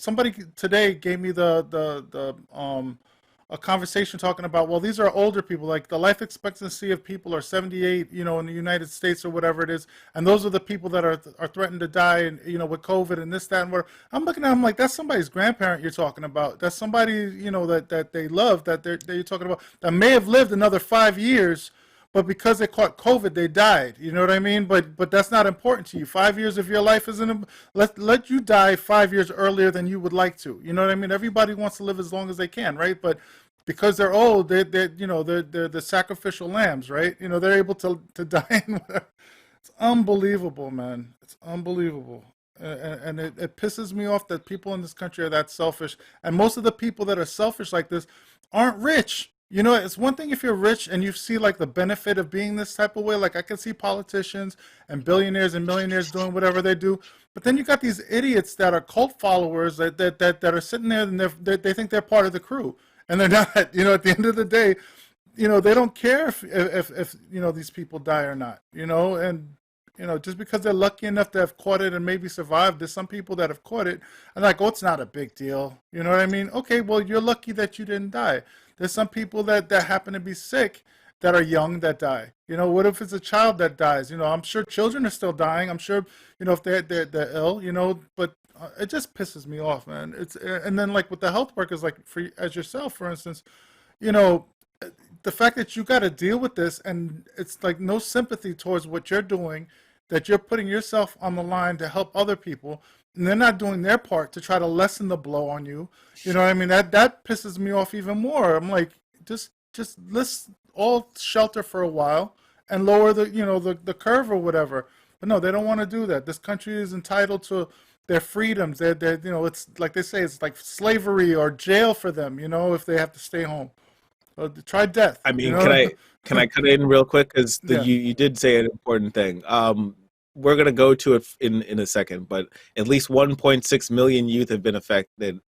somebody today gave me a conversation talking about, well, these are older people, like the life expectancy of people are 78, in the United States or whatever it is, and those are the people that are threatened to die, and with COVID and this, that, and whatever. I'm looking at them like that's somebody's grandparent you're talking about. That's somebody that they love, that you're talking about, that may have lived another 5 years, but because they caught COVID, they died. You know what I mean? But that's not important to you. 5 years of your life isn't. Let you die 5 years earlier than you would like to. You know what I mean? Everybody wants to live as long as they can, right? But because they're old, they're the sacrificial lambs, right? They're able to die. And whatever. It's unbelievable, man. It's unbelievable. And it pisses me off that people in this country are that selfish. And most of the people that are selfish like this aren't rich. It's one thing if you're rich and you see like the benefit of being this type of way. Like I can see politicians and billionaires and millionaires doing whatever they do. But then you got these idiots that are cult followers that are sitting there and they think they're part of the crew. And they're not. At the end of the day, they don't care if these people die or not. And just because they're lucky enough to have caught it and maybe survived, there's some people that have caught it and like, oh, it's not a big deal. You know what I mean? Okay, well, you're lucky that you didn't die. There's some people that happen to be sick that are young that die. What if it's a child that dies? I'm sure children are still dying. I'm sure, if they're ill, but it just pisses me off, man. And then like with the health workers, like as yourself, for instance, the fact that you got to deal with this and it's like no sympathy towards what you're doing, that you're putting yourself on the line to help other people, and they're not doing their part to try to lessen the blow on you. You know what I mean? That pisses me off even more. I'm like, just let's all shelter for a while and lower the curve or whatever. But no, they don't want to do that. This country is entitled to their freedoms. They're it's like they say, it's like slavery or jail for them, if they have to stay home. Try death. I mean, can I cut in real quick? Because you did say an important thing. We're going to go to it in a second, but at least 1.6 million youth have been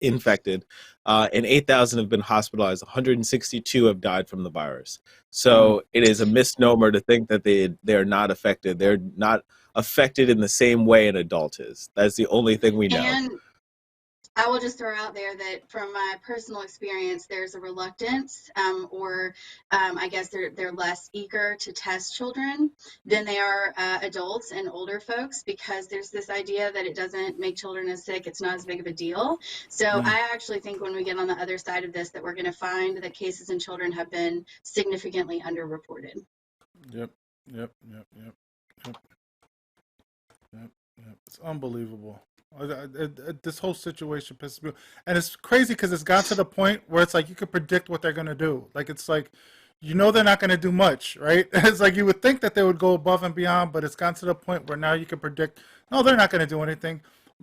infected, and 8,000 have been hospitalized. 162 have died from the virus. So it is a misnomer to think that they're not affected. They're not affected in the same way an adult is. That's the only thing we know. And I will just throw out there that from my personal experience, there's a reluctance, or I guess they're less eager to test children than they are adults and older folks, because there's this idea that it doesn't make children as sick. It's not as big of a deal. So I actually think when we get on the other side of this, that we're going to find that cases in children have been significantly underreported. Yep. It's unbelievable. This whole situation pisses me off. And it's crazy because it's gotten to the point where it's like you can predict what they're going to do. Like, it's like, they're not going to do much, right? It's like you would think that they would go above and beyond, but it's gotten to the point where now you can predict, no, they're not going to do anything.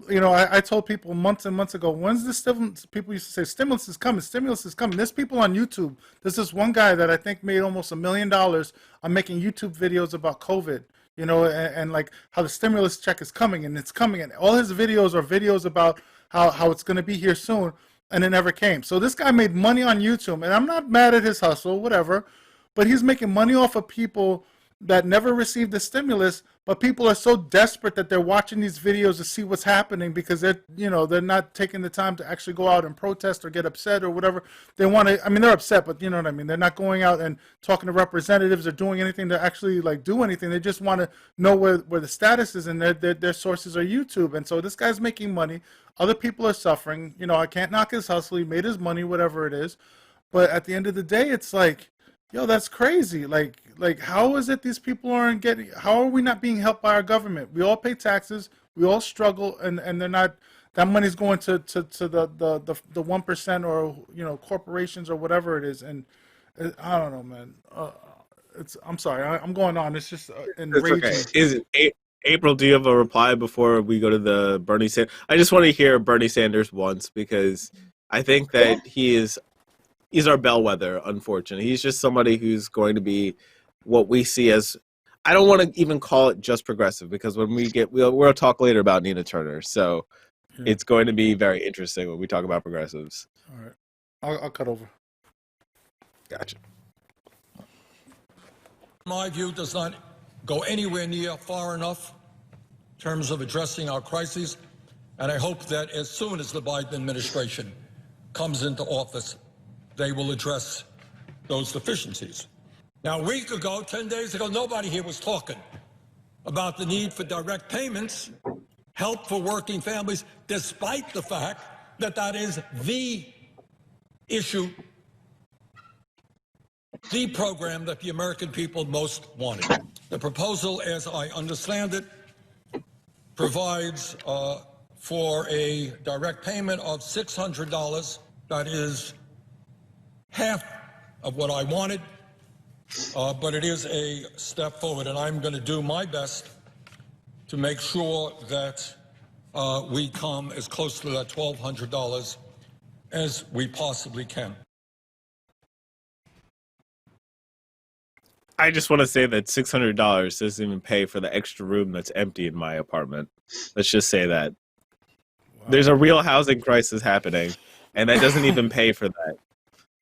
I told people months and months ago, when's the stimulus? People used to say, stimulus is coming, stimulus is coming. There's people on YouTube. There's this one guy that I think made almost $1 million on making YouTube videos about COVID. And like how the stimulus check is coming and it's coming, and all his videos are videos about how it's going to be here soon, and it never came. So this guy made money on YouTube, and I'm not mad at his hustle, whatever, but he's making money off of people that never received the stimulus, but people are so desperate that they're watching these videos to see what's happening because they're not taking the time to actually go out and protest or get upset or whatever. They want to, they're upset, but you know what I mean? They're not going out and talking to representatives or doing anything to actually like do anything. They just want to know where the status is, and their sources are YouTube. And so this guy's making money. Other people are suffering. I can't knock his hustle. He made his money, whatever it is. But at the end of the day, it's like, yo, that's crazy. Like how is it these people aren't getting, how are we not being helped by our government? We all pay taxes, we all struggle, and they're not, that money's going to the 1% or, corporations or whatever it is. And I don't know, man. I'm sorry, I'm going on. It's just enraging. It's okay. Is it April, do you have a reply before we go to the Bernie Sanders? I just want to hear Bernie Sanders once, because I think that he's our bellwether, unfortunately. He's just somebody who's going to be what we see as, I don't want to even call it just progressive, because when we'll talk later about Nina Turner. So it's going to be very interesting when we talk about progressives. All right. I'll cut over. Gotcha. My view does not go anywhere near far enough in terms of addressing our crises. And I hope that as soon as the Biden administration comes into office, they will address those deficiencies. Now, a week ago, 10 days ago, nobody here was talking about the need for direct payments, help for working families, despite the fact that that is the issue, the program that the American people most wanted. The proposal, as I understand it, provides for a direct payment of $600. That is half of what I wanted, but it is a step forward, and I'm going to do my best to make sure that we come as close to that $1,200 as we possibly can. I just want to say that $600 doesn't even pay for the extra room that's empty in my apartment. Let's just say that. Wow. There's a real housing crisis happening, and that doesn't even pay for that.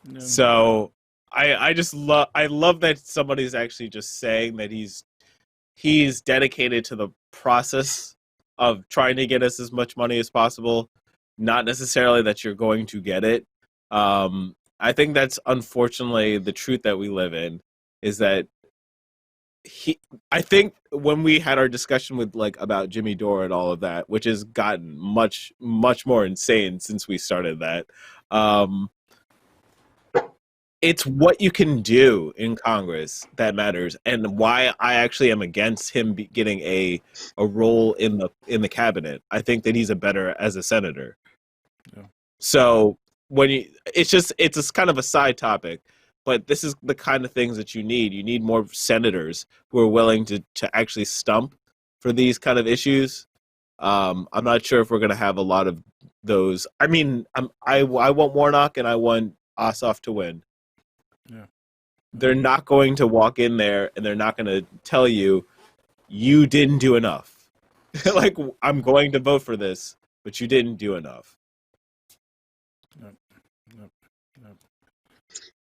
No. So I just love that somebody's actually just saying that he's dedicated to the process of trying to get us as much money as possible, not necessarily that you're going to get it. I think that's unfortunately the truth that we live in. Is that I think when we had our discussion with about Jimmy Dore and all of that, which has gotten much, much more insane since we started that, it's what you can do in Congress that matters, and why I actually am against him getting a role in the cabinet. I think that he's better as a senator. Yeah. So it's a kind of a side topic. But this is the kind of things that you need. You need more senators who are willing to actually stump for these kind of issues. I'm not sure if we're going to have a lot of those. I mean, I want Warnock and I want Ossoff to win. Yeah. They're not going to walk in there and they're not going to tell you didn't do enough. I'm going to vote for this, but you didn't do enough. Yep.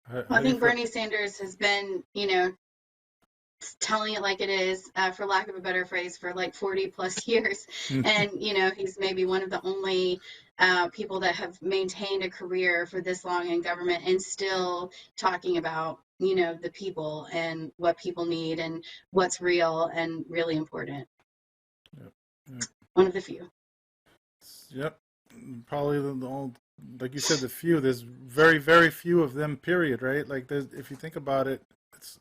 Well, I think Bernie Sanders has been, telling it like it is, for lack of a better phrase, for 40 plus years. And, he's maybe one of the only people that have maintained a career for this long in government and still talking about, the people and what people need and what's real and really important. Yep. One of the few. Yep. Probably the old. Like you said, the few. There's very, very few of them. Period. Right? If you think about it, it's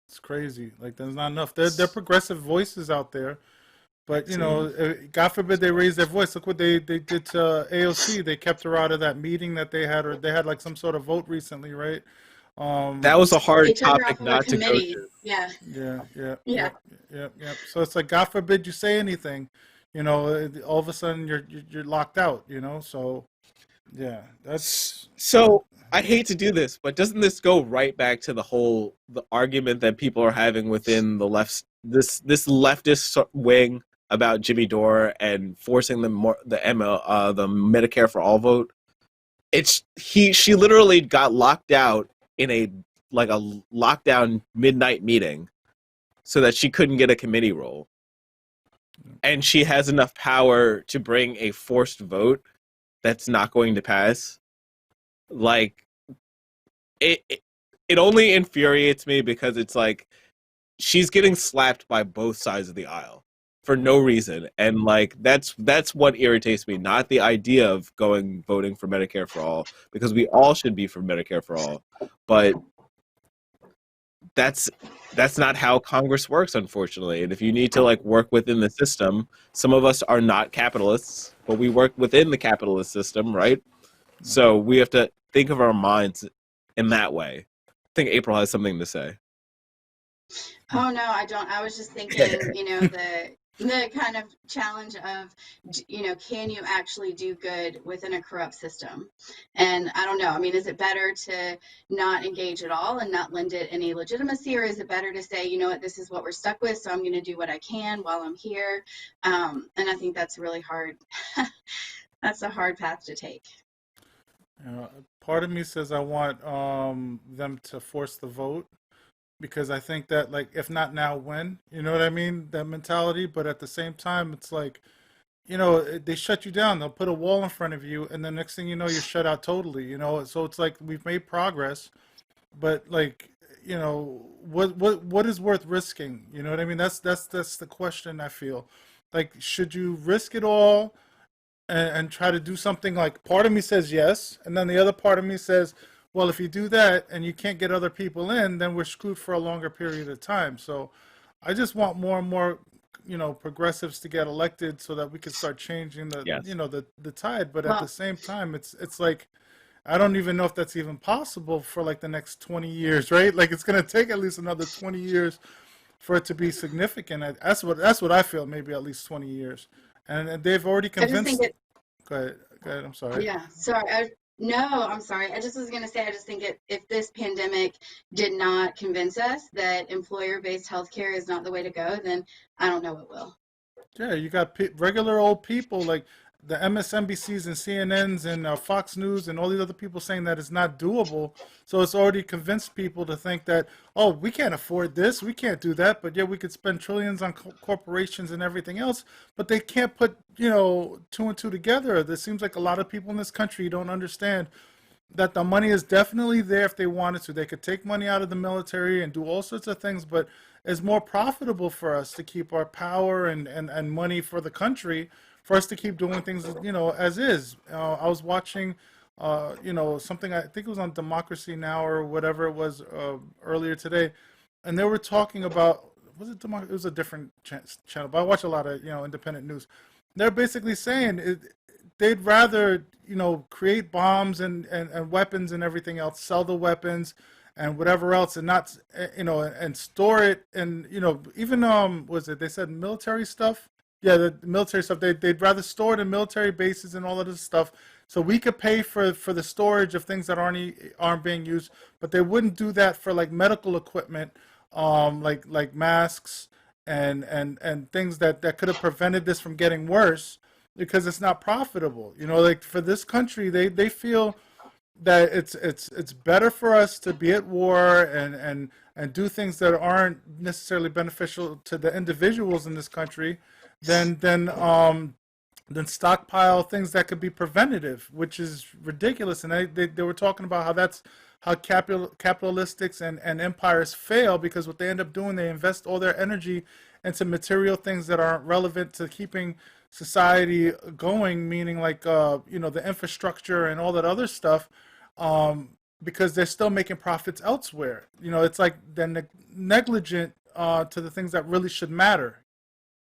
it's crazy. There's not enough. There are progressive voices out there, but God forbid they raise their voice. Look what they did to AOC. They kept her out of that meeting that they had, or they had some sort of vote recently, right? That was a hard topic not to go to. Yeah. Yeah. So it's God forbid you say anything. All of a sudden you're locked out, so yeah, that's so I hate to do this, but doesn't this go right back to the argument that people are having within the left, this leftist wing about Jimmy Dore and forcing the Medicare for all vote? She literally got locked out in a lockdown midnight meeting so that she couldn't get a committee role. And she has enough power to bring a forced vote that's not going to pass. It only infuriates me because it's she's getting slapped by both sides of the aisle for no reason. And that's what irritates me, not the idea of voting for Medicare for all, because we all should be for Medicare for all. But that's not how Congress works, unfortunately. And if you need to work within the system, some of us are not capitalists, but we work within the capitalist system, right? So we have to think of our minds in that way. I think April has something to say. Oh no, I don't. I was just thinking, the kind of challenge of, can you actually do good within a corrupt system? And I don't know. I mean, is it better to not engage at all and not lend it any legitimacy, or is it better to say, you know what, this is what we're stuck with, so I'm going to do what I can while I'm here? And I think that's really hard. That's a hard path to take. Part of me says I want them to force the vote, because I think that if not now, when? You know what I mean? That mentality. But at the same time, it's they shut you down. They'll put a wall in front of you, and the next thing you know, you're shut out totally. So it's like we've made progress, but like, what is worth risking? You know what I mean? That's the question I feel. Like, should you risk it all and try to do something? Like, part of me says yes, and then the other part of me says, well, if you do that and you can't get other people in, then we're screwed for a longer period of time. So I just want more and more, progressives to get elected so that we can start changing Yes. the tide. But at the Well, same time, it's like I don't even know if that's even possible for like the next 20 years, right? Like, it's going to take at least another 20 years for it to be significant. That's what I feel. Maybe at least 20 years, and they've already I just think convinced. it, Go ahead. Go ahead. I'm sorry. yeah, sorry. No, I'm sorry. I just was going to say, I just think if this pandemic did not convince us that employer-based healthcare is not the way to go, then I don't know what will. Yeah, you got regular old people like the MSNBCs and CNNs and Fox News and all these other people saying that it's not doable. So it's already convinced people to think that, oh, we can't afford this, we can't do that, but yeah, we could spend trillions on corporations and everything else, but they can't put, two and two together. There seems like a lot of people in this country don't understand that the money is definitely there if they wanted to. They could take money out of the military and do all sorts of things, but it's more profitable for us to keep our power and money for the country, for us to keep doing things, as is. I was watching, something, I think it was on Democracy Now! Or whatever it was earlier today, and they were talking about, was it Democracy? It was a different channel, but I watch a lot of, independent news. They're basically saying they'd rather create bombs and weapons and everything else, sell the weapons and whatever else, and not and store it, and even was it, they said military stuff, yeah, the military stuff, they'd rather store it in military bases and all of this stuff, so we could pay for the storage of things that aren't being used, but they wouldn't do that for like medical equipment, like masks and things that could have prevented this from getting worse, because it's not profitable. Like, for this country, they feel that it's better for us to be at war and do things that aren't necessarily beneficial to the individuals in this country than stockpile things that could be preventative, which is ridiculous. And they were talking about how that's how capitalistics and empires fail, because what they end up doing, they invest all their energy into material things that aren't relevant to keeping society going, meaning like the infrastructure and all that other stuff, because they're still making profits elsewhere. It's like they're negligent to the things that really should matter.